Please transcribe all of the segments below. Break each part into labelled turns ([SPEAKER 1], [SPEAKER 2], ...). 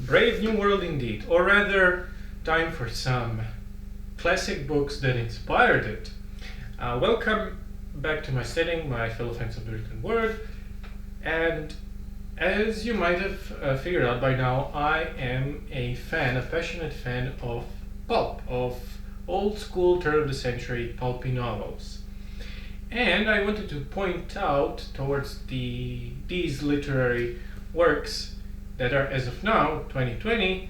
[SPEAKER 1] Brave new world indeed, or rather, time for some classic books that inspired it. Welcome back to my setting, my fellow fans of the written word, and as you might have figured out by now, I am a passionate fan of pulp, of old school turn of the century pulpy novels. And I wanted to point out towards these literary works that are, as of now, 2020,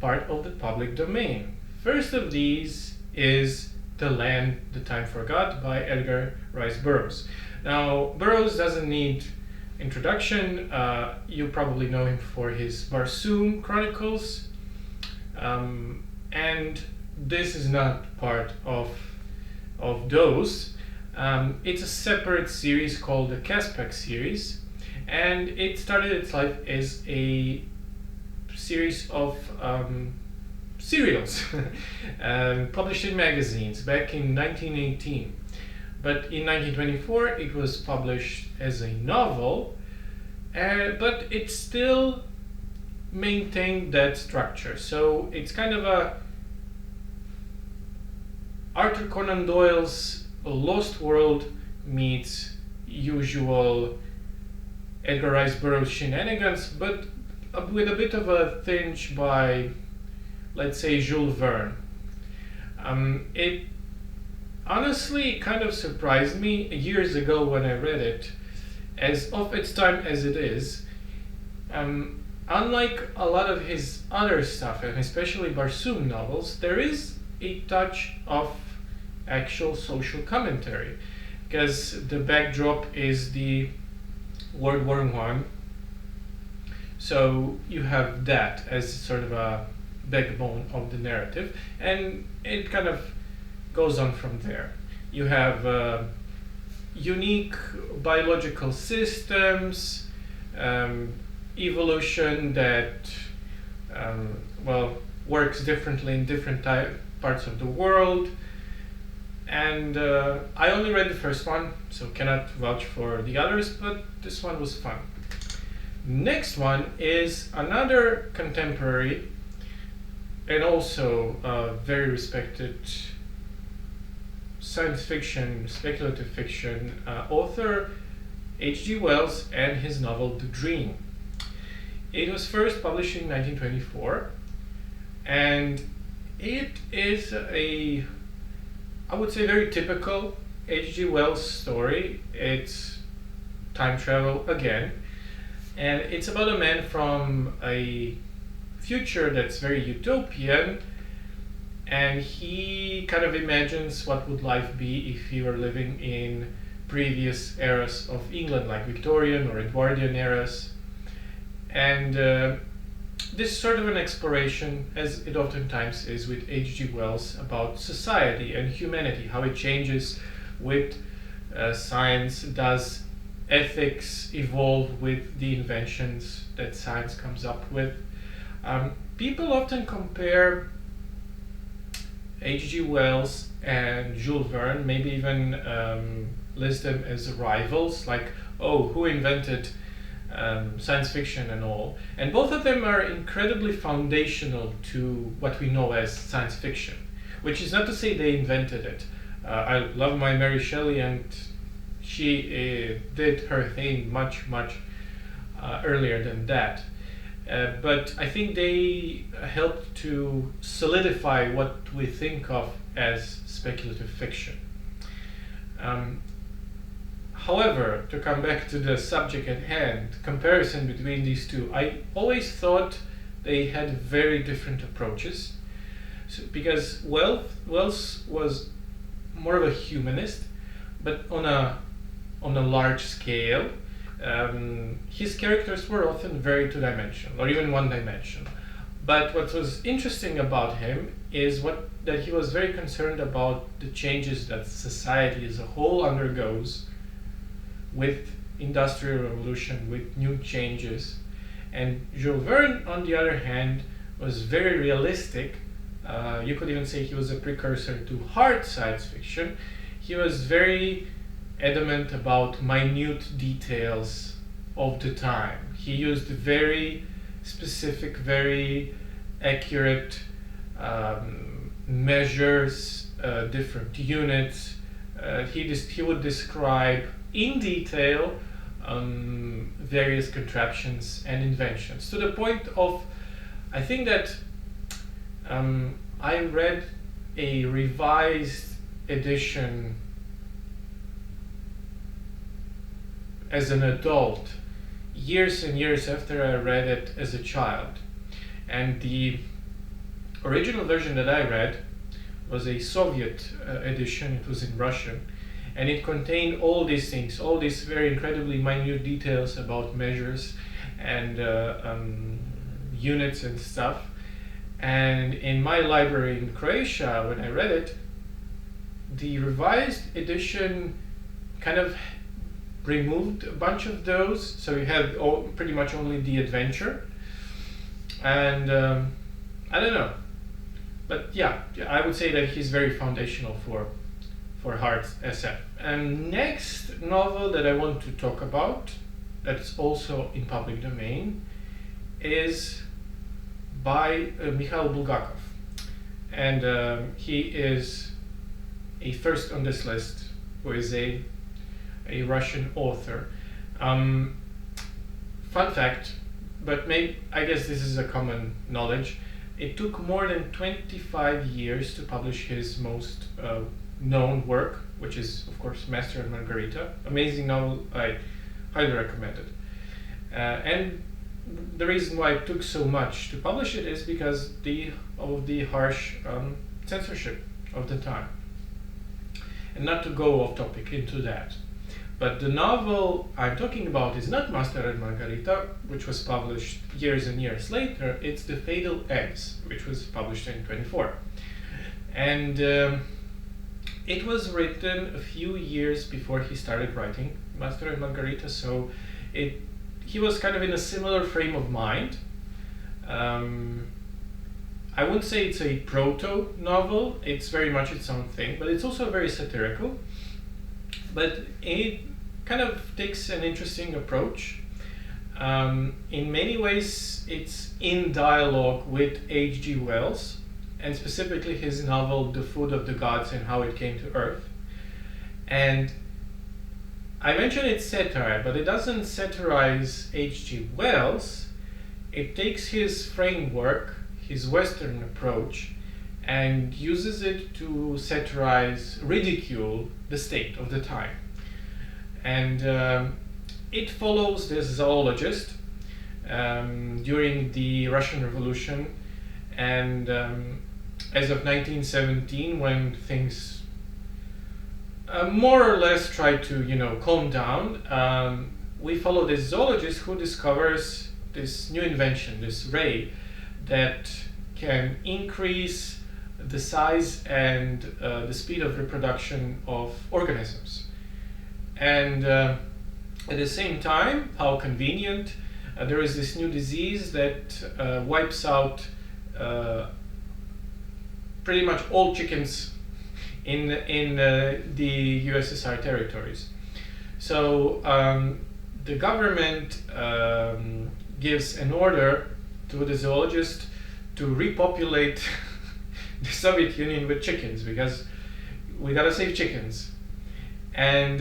[SPEAKER 1] part of the public domain. First of these is The Land the Time Forgot by Edgar Rice Burroughs. Now, Burroughs doesn't need introduction. You probably know him for his Barsoom Chronicles. And this is not part of those. It's a separate series called the Cosbys series, and it started its life as a series of serials published in magazines back in 1918. But in 1924 it was published as a novel, but it still maintained that structure. So it's kind of a Arthur Conan Doyle's Lost World meets usual Edgar Rice Burroughs shenanigans, but with a bit of a tinge by, let's say, Jules Verne. It honestly kind of surprised me years ago when I read it, as of its time as it is. Unlike a lot of his other stuff, and especially Barsoom novels, there is a touch of actual social commentary, because the backdrop is the World War I. So you have that as sort of a backbone of the narrative, and it kind of goes on from there. You have unique biological systems, evolution that works differently in different parts of the world. And I only read the first one, so cannot vouch for the others, but this one was fun. Next one is another contemporary and also very respected science fiction, speculative fiction author, H.G. Wells, and his novel The Dream. It was first published in 1924, and it is I would say, very typical H.G. Wells story. It's time travel again, and it's about a man from a future that's very utopian, and he kind of imagines what would life be if he were living in previous eras of England, like Victorian or Edwardian eras. And this is sort of an exploration, as it oftentimes is with H.G. Wells, about society and humanity, how it changes with science. Does ethics evolve with the inventions that science comes up with? People often compare H.G. Wells and Jules Verne, maybe even list them as rivals, like, oh, who invented science fiction and all. And both of them are incredibly foundational to what we know as science fiction, which is not to say they invented it. I love my Mary Shelley, and she did her thing much earlier than that. But I think they helped to solidify what we think of as speculative fiction. However, to come back to the subject at hand, comparison between these two, I always thought they had very different approaches. Because Wells was more of a humanist, but on a large scale. His characters were often very two-dimensional, or even one-dimensional. But what was interesting about him is that he was very concerned about the changes that society as a whole undergoes with industrial revolution, with new changes. And Jules Verne, on the other hand, was very realistic. You could even say he was a precursor to hard science fiction. He was very adamant about minute details of the time. He used very specific, very accurate measures, different units. He would describe in detail various contraptions and inventions, to the point of, I think that I read a revised edition as an adult years and years after I read it as a child. And the original version that I read was a Soviet edition. It was in Russian, and it contained all these things, all these very incredibly minute details about measures and units and stuff. And in my library in Croatia, when I read it, the revised edition kind of removed a bunch of those, so you had pretty much only the adventure. And I don't know, but yeah, I would say that he's very foundational for hard SF. And next novel that I want to talk about, that's also in public domain, is by Mikhail Bulgakov, and he is a first on this list, who is a Russian author. Fun fact, but I guess this is a common knowledge, it took more than 25 years to publish his most known work, which is of course Master and Margarita. Amazing novel, I highly recommend it. And the reason why it took so much to publish it is because of the harsh censorship of the time. And not to go off topic into that, but the novel I'm talking about is not Master and Margarita, which was published years and years later. It's The Fatal Eggs, which was published in 1924. And it was written a few years before he started writing Master and Margarita, so he was kind of in a similar frame of mind. I wouldn't say it's a proto-novel, it's very much its own thing, but it's also very satirical. But it kind of takes an interesting approach. In many ways, it's in dialogue with H.G. Wells, and specifically his novel The Food of the Gods and How It Came to Earth. And I mentioned it's satire, but it doesn't satirize H.G. Wells. It takes his framework, his Western approach, and uses it to satirize, ridicule the state of the time. And it follows this zoologist during the Russian Revolution, and as of 1917, when things more or less try to calm down, we follow this zoologist who discovers this new invention, this ray that can increase the size and the speed of reproduction of organisms. And at the same time, how convenient, there is this new disease that wipes out pretty much all chickens in the USSR territories. So the government gives an order to the zoologist to repopulate the Soviet Union with chickens, because we gotta save chickens. And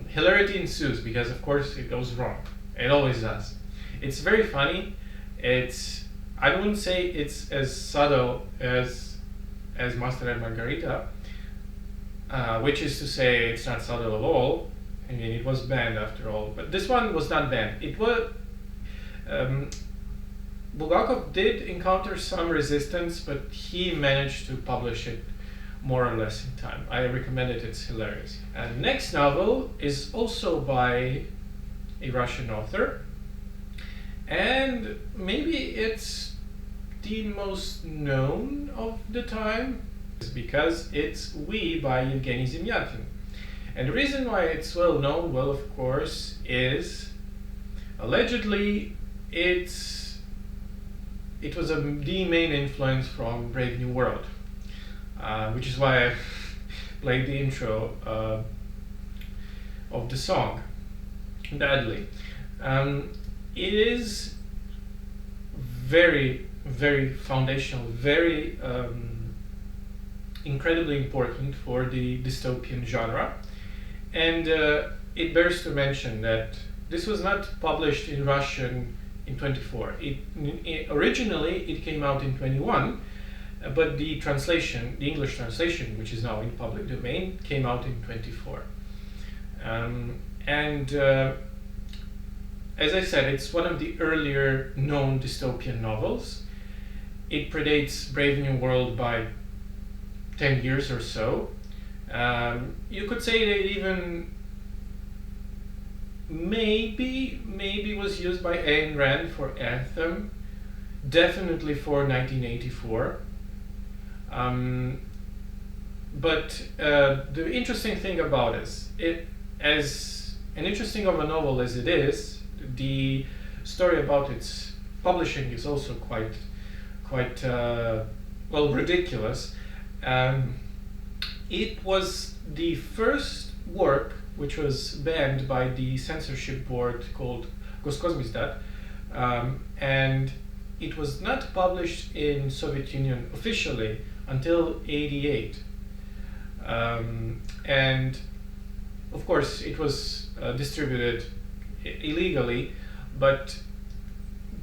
[SPEAKER 1] hilarity ensues, because of course it goes wrong. It always does. It's very funny. I wouldn't say it's as subtle as Master and Margarita, which is to say it's not subtle at all. I mean, it was banned after all, but this one was not banned. It was Bulgakov did encounter some resistance, but he managed to publish it more or less in time. I recommend it, it's hilarious. And next novel is also by a Russian author, and maybe it's the most known of the time, because it's We by Evgeny Zemyatin. And the reason why it's well known, well, of course, is allegedly it was the main influence from Brave New World, which is why I played the intro of the song badly. It is very, very foundational, very incredibly important for the dystopian genre. And it bears to mention that this was not published in Russian in 24. Originally it came out in 21, but the translation, the English translation, which is now in public domain, came out in 24. As I said, it's one of the earlier known dystopian novels. It predates Brave New World by 10 years or so. You could say that it even maybe was used by Ayn Rand for Anthem, definitely for 1984. But the interesting thing about it, as an interesting of a novel as it is, the story about its publishing is also quite well, ridiculous. It was the first work which was banned by the censorship board called Cosbys, and it was not published in Soviet Union officially until '88, and of course it was distributed illegally. But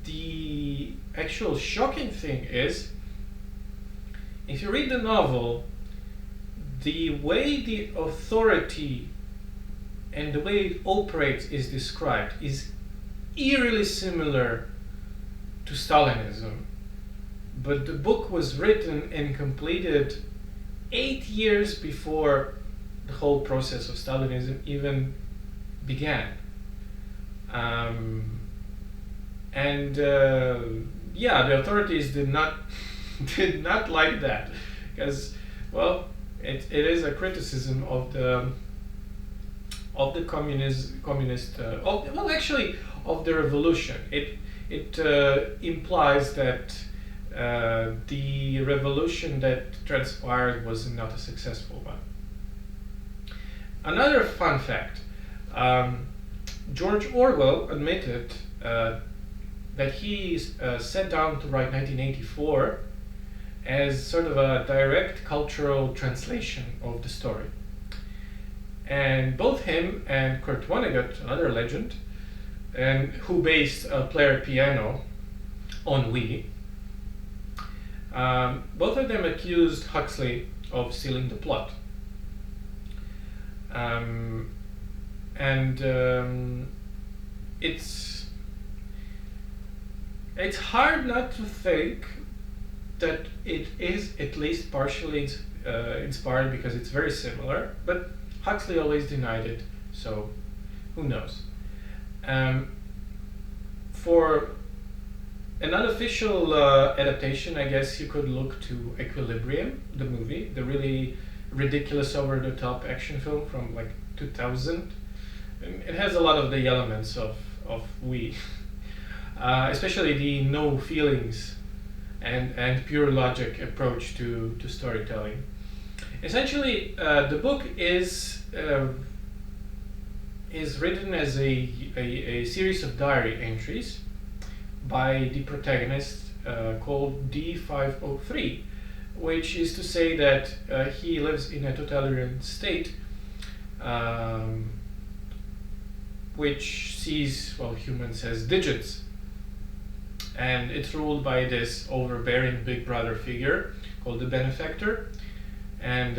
[SPEAKER 1] the actual shocking thing is, if you read the novel, the way the authority and the way it operates is described is eerily similar to Stalinism. But the book was written and completed 8 years before the whole process of Stalinism even began. Yeah, the authorities did not like that, because, well, it is a criticism of the communist of the revolution. It implies that the revolution that transpired was not a successful one. Another fun fact: George Orwell admitted that he sat down to write 1984 as sort of a direct cultural translation of the story. And both him and Kurt Vonnegut, another legend, and who based Player Piano on We, both of them accused Huxley of stealing the plot. It's hard not to think that it is at least partially inspired, because it's very similar, but Huxley always denied it, so who knows. For an unofficial adaptation, I guess you could look to Equilibrium, the movie, the really ridiculous, over-the-top action film from like 2000. It has a lot of the elements of We, especially the no feelings and pure logic approach to storytelling. Essentially, the book is written as a series of diary entries by the protagonist called D503, which is to say that he lives in a totalitarian state which sees, well, humans as digits, and it's ruled by this overbearing big brother figure called the benefactor, and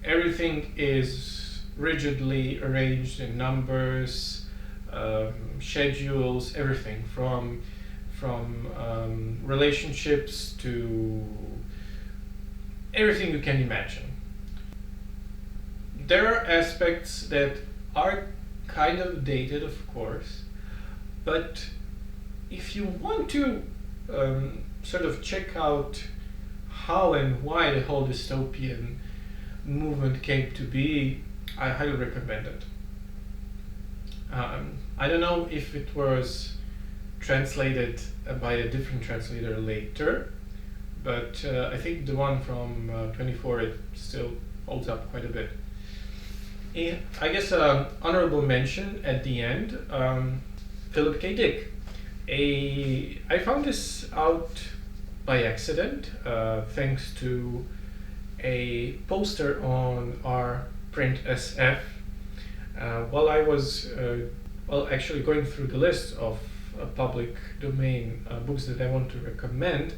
[SPEAKER 1] everything is rigidly arranged in numbers, schedules, everything from relationships to everything you can imagine. There are aspects that are kind of dated, of course, but if you want to sort of check out how and why the whole dystopian movement came to be, I highly recommend it. I don't know if it was translated by a different translator later, but I think the one from 24, it still holds up quite a bit. I guess honorable mention at the end, Philip K. Dick. I found this out by accident, thanks to a poster on our print SF. While I was actually going through the list of public domain books that I want to recommend,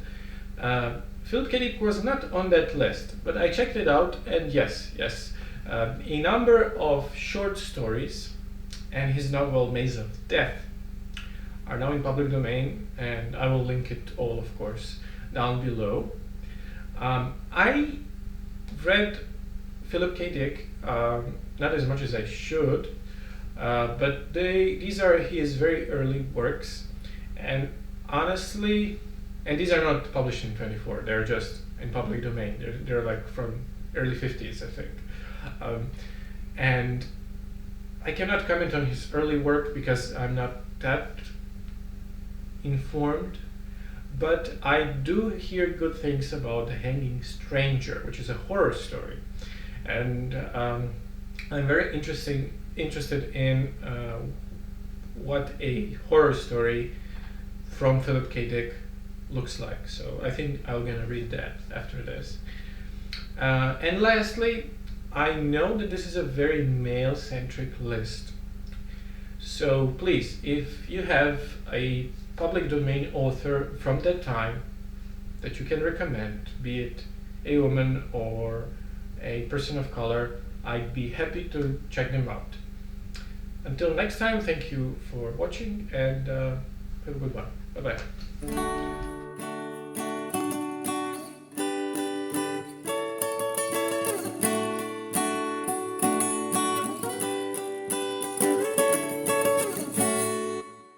[SPEAKER 1] Philip K. Dick was not on that list, but I checked it out, and yes, a number of short stories and his novel Maze of Death are now in public domain, and I will link it all, of course, down below. I read Philip K. Dick, not as much as I should, but these are his very early works, and honestly, and these are not published in 24, they're just in public domain. They're like from early 50s, I think. And I cannot comment on his early work because I'm not that informed, but I do hear good things about The Hanging Stranger, which is a horror story. And I'm very interested in what a horror story from Philip K. Dick looks like. So I think I'm gonna read that after this. And lastly, I know that this is a very male-centric list. So please, if you have a public domain author from that time that you can recommend, be it a woman or a person of color, I'd be happy to check them out. Until next time, thank you for watching, and have a good one. Bye-bye.